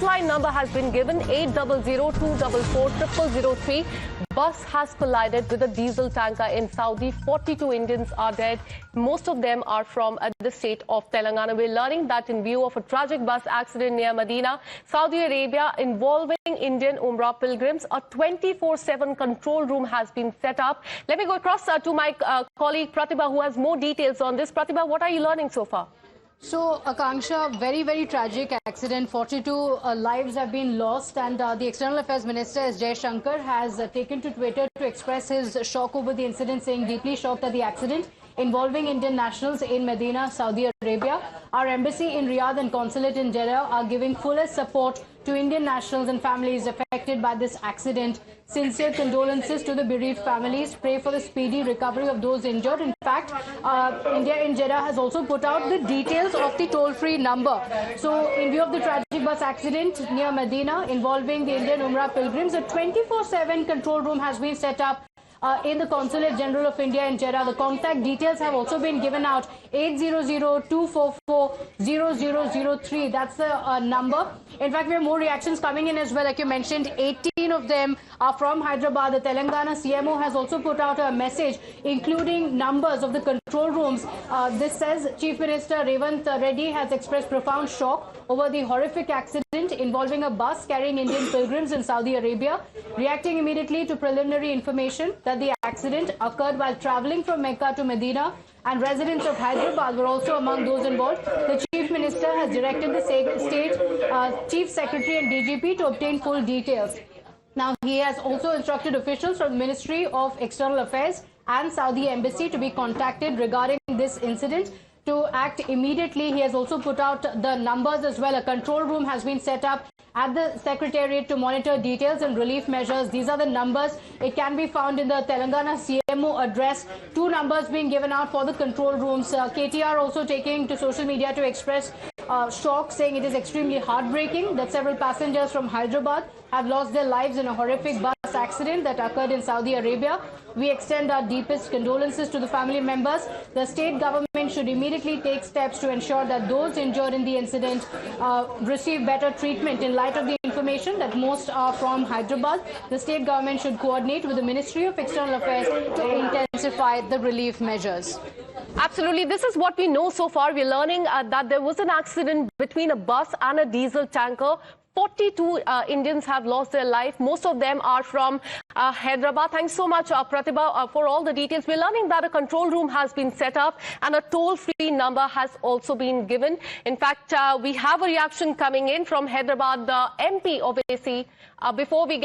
helpline number has been given 800-244-0003. Bus has collided with a diesel tanker in Saudi. 42 Indians are dead. Most of them are from the state of Telangana. We're learning that in view of a tragic bus accident near Medina, Saudi Arabia, involving Indian Umrah pilgrims, a 24/7 control room has been set up. Let me go across to my colleague Pratibha, who has more details on this. Pratibha, what are you learning so far? So, Akanksha, very tragic accident. 42 lives have been lost, and the External Affairs Minister S. Jaishankar has taken to Twitter to express his shock over the incident, saying deeply shocked at the accident involving Indian nationals in Medina, Saudi Arabia. Our embassy in Riyadh and consulate in Jeddah are giving fullest support to Indian nationals and families affected by this accident. Sincere condolences to the bereaved families. Pray for the speedy recovery of those injured. In fact, India in Jeddah has also put out the details of the toll-free number. So, in view of the tragic bus accident near Medina involving the Indian Umrah pilgrims, a 24/7 control room has been set up in the Consulate General of India in Jeddah. The contact details have also been given out. 800-244-0003. That's the number. In fact, we have more reactions coming in as well. Like you mentioned, 18 of them are from Hyderabad. The Telangana CMO has also put out a message, including numbers of the control rooms. This says Chief Minister Revanth Reddy has expressed profound shock over the horrific accident involving a bus carrying Indian pilgrims in Saudi Arabia. Reacting immediately to preliminary information that the accident occurred while traveling from Mecca to Medina, and residents of Hyderabad were also among those involved. The Chief Minister has directed the State Chief Secretary and DGP to obtain full details. Now, he has also instructed officials from the Ministry of External Affairs and Saudi Embassy to be contacted regarding this incident to act immediately. He has also put out the numbers as well. A control room has been set up at the Secretariat to monitor details and relief measures. These are the numbers. It can be found in the Telangana CMO address. 2 numbers being given out for the control rooms. KTR also taking to social media to express shock, saying it is extremely heartbreaking that several passengers from Hyderabad have lost their lives in a horrific bus accident that occurred in Saudi Arabia. We extend our deepest condolences to the family members. The state government should immediately take steps to ensure that those injured in the incident receive better treatment. In light of the information that most are from Hyderabad, the state government should coordinate with the Ministry of External Affairs to intensify the relief measures. Absolutely. This is what we know so far. We're learning that there was an accident between a bus and a diesel tanker. 42 Indians have lost their life. Most of them are from Hyderabad. Thanks so much, Pratibha, for all the details. We're learning that a control room has been set up and a toll-free number has also been given. In fact, we have a reaction coming in from Hyderabad, the MP of AC. Before we get